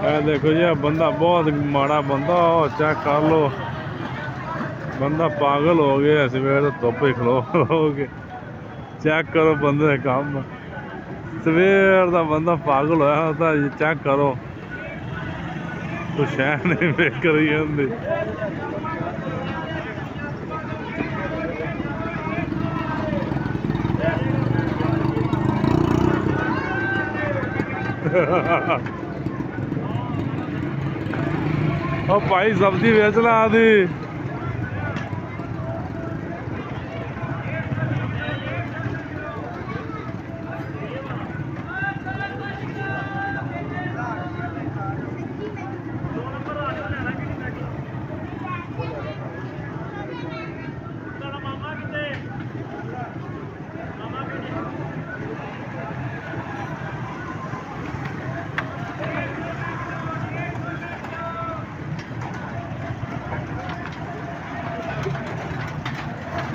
देखो जी बंदा बहुत माड़ा बंदा चेक कर लो बंदा पागल हो गया सवेर धुप्प ही खलो खलो के चेक करो बंदे का काम सवेर का बंदा पागल होया होता चेक करो कुछ शह नहीं फिक्र ही होंदी ओ भाई सब्जी बेचना आदि